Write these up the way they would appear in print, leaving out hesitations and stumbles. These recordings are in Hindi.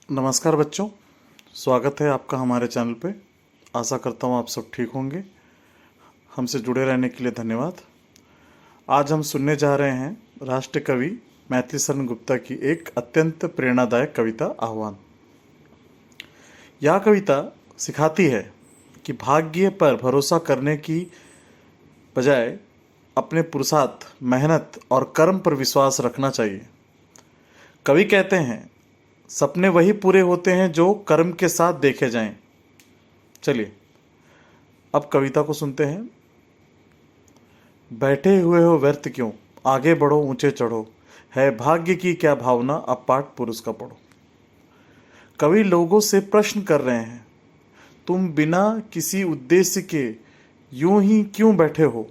नमस्कार बच्चों, स्वागत है आपका हमारे चैनल पे। आशा करता हूँ आप सब ठीक होंगे। हमसे जुड़े रहने के लिए धन्यवाद। आज हम सुनने जा रहे हैं राष्ट्र कवि मैथिली शरण गुप्ता की एक अत्यंत प्रेरणादायक कविता आह्वान। यह कविता सिखाती है कि भाग्य पर भरोसा करने की बजाय अपने पुरुषार्थ, मेहनत और कर्म पर विश्वास रखना चाहिए। कवि कहते हैं, सपने वही पूरे होते हैं जो कर्म के साथ देखे जाएं। चलिए अब कविता को सुनते हैं। बैठे हुए हो व्यर्थ क्यों, आगे बढ़ो ऊंचे चढ़ो, है भाग्य की क्या भावना, अब पाठ पुरुष का पढ़ो। कवि लोगों से प्रश्न कर रहे हैं, तुम बिना किसी उद्देश्य के यूं ही क्यों बैठे हो।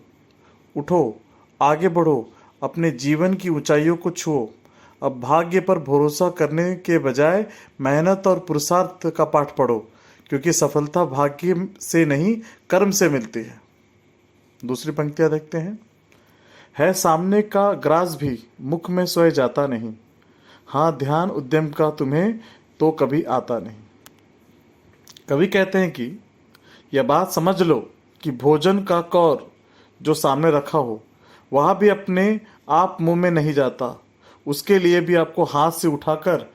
उठो, आगे बढ़ो, अपने जीवन की ऊंचाइयों को छुओ। अब भाग्य पर भरोसा करने के बजाय मेहनत और पुरुषार्थ का पाठ पढ़ो, क्योंकि सफलता भाग्य से नहीं कर्म से मिलती है। दूसरी पंक्तियां देखते हैं। है सामने का ग्रास भी मुख में सोए जाता नहीं, हाँ ध्यान उद्यम का तुम्हें तो कभी आता नहीं। कवि कहते हैं कि यह बात समझ लो कि भोजन का कौर जो सामने रखा हो वह भी अपने आप मुंह में नहीं जाता, उसके लिए भी आपको हाथ से उठाकर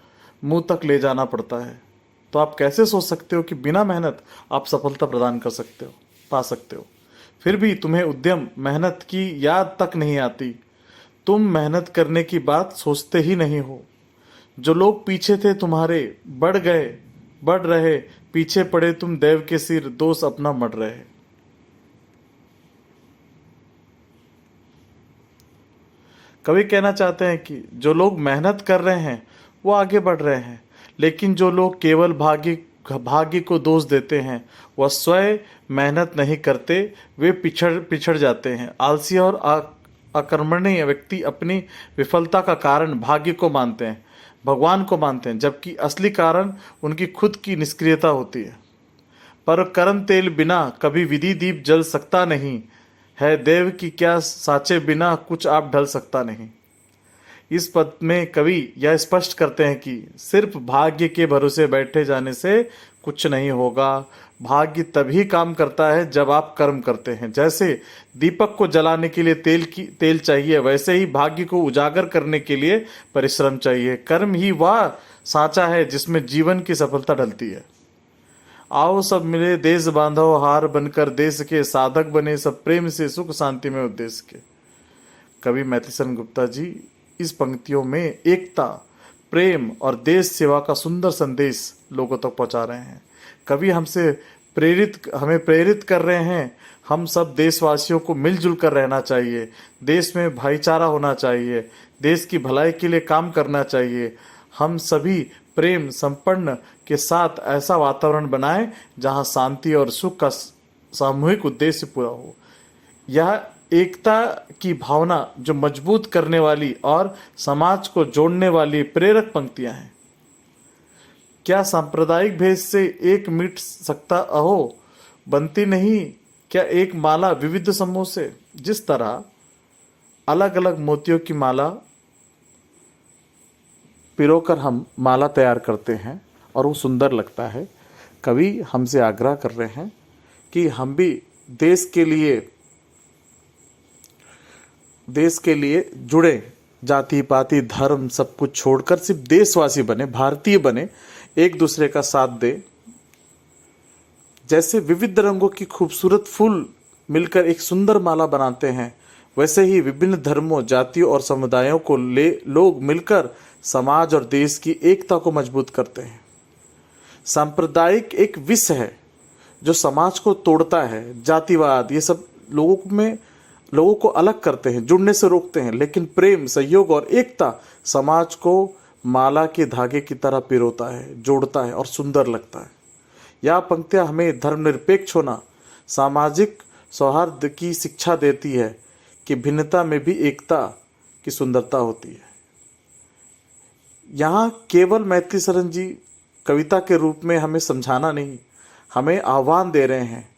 मुंह तक ले जाना पड़ता है। तो आप कैसे सोच सकते हो कि बिना मेहनत आप सफलता प्रदान कर सकते हो, पा सकते हो। फिर भी तुम्हें उद्यम, मेहनत की याद तक नहीं आती। तुम मेहनत करने की बात सोचते ही नहीं हो। जो लोग पीछे थे तुम्हारे बढ़ गए, बढ़ रहे, पीछे पड़े तुम देव के सिर, दोष अपना मर रहे। कवि कहना चाहते हैं कि जो लोग मेहनत कर रहे हैं वो आगे बढ़ रहे हैं, लेकिन जो लोग केवल भाग्य को दोष देते हैं, वह स्वयं मेहनत नहीं करते, वे पिछड़ जाते हैं। आलसी और अकर्मण्य व्यक्ति अपनी विफलता का कारण भाग्य को मानते हैं, भगवान को मानते हैं, जबकि असली कारण उनकी खुद की निष्क्रियता होती है। पर कर्म तेल बिना कभी विधि दीप जल सकता नहीं, है देव की क्या साचे बिना कुछ आप ढल सकता नहीं। इस पद में कवि यह स्पष्ट करते हैं कि सिर्फ भाग्य के भरोसे बैठे जाने से कुछ नहीं होगा। भाग्य तभी काम करता है जब आप कर्म करते हैं। जैसे दीपक को जलाने के लिए तेल चाहिए, वैसे ही भाग्य को उजागर करने के लिए परिश्रम चाहिए। कर्म ही वह साँचा है जिसमें जीवन की सफलता ढलती है। आओ सब मिले देश बांधो, हार बनकर देश के, साधक बने सब प्रेम से, सुख शांति में उद्देश्य के। कवि मैथिली शरण गुप्ता जी इस पंक्तियों में एकता, प्रेम और देश सेवा का सुंदर संदेश लोगों तक पहुंचा रहे हैं। कवि हमें प्रेरित कर रहे हैं, हम सब देशवासियों को मिलजुल कर रहना चाहिए, देश में भाईचारा होना चाहिए, देश की भलाई के लिए काम करना चाहिए। हम सभी प्रेम संपन्न के साथ ऐसा वातावरण बनाएं जहां शांति और सुख का सामूहिक उद्देश्य पूरा हो। यह एकता की भावना जो मजबूत करने वाली और समाज को जोड़ने वाली प्रेरक पंक्तियां हैं। क्या सांप्रदायिक भेद से एक मिट सकता अहो, बनती नहीं क्या एक माला विविध समूह से। जिस तरह अलग अलग मोतियों की माला पिरोकर हम माला तैयार करते हैं और वो सुंदर लगता है, कवि हमसे आग्रह कर रहे हैं कि हम भी देश के लिए जुड़े, जाति पाति धर्म सब कुछ छोड़कर सिर्फ देशवासी बने, भारतीय बने, एक दूसरे का साथ दे। जैसे विविध रंगों की खूबसूरत फूल मिलकर एक सुंदर माला बनाते हैं, वैसे ही विभिन्न धर्मों, जातियों और समुदायों को लोग मिलकर समाज और देश की एकता को मजबूत करते हैं। सांप्रदायिक एक विष है जो समाज को तोड़ता है। जातिवाद ये सब लोगों को अलग करते हैं, जुड़ने से रोकते हैं, लेकिन प्रेम, सहयोग और एकता समाज को माला के धागे की तरह पिरोता है, जोड़ता है और सुंदर लगता है। यह पंक्तियां हमें धर्मनिरपेक्ष होना, सामाजिक सौहार्द की शिक्षा देती है कि भिन्नता में भी एकता की सुंदरता होती है। यहाँ केवल मैथिली शरण जी कविता के रूप में हमें समझाना नहीं, हमें आह्वान दे रहे हैं।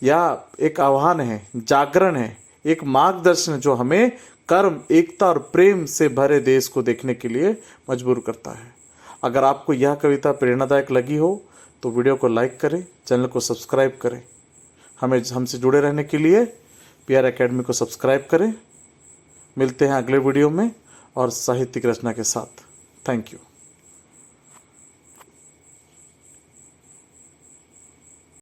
यह एक आह्वान है, जागरण है, एक मार्गदर्शन जो हमें कर्म, एकता और प्रेम से भरे देश को देखने के लिए मजबूर करता है। अगर आपको यह कविता प्रेरणादायक लगी हो तो वीडियो को लाइक करें, चैनल को सब्सक्राइब करें। हमसे जुड़े रहने के लिए PR एकेडमी को सब्सक्राइब करें। मिलते हैं अगले वीडियो में और साहित्यिक रचना के साथ। Thank you.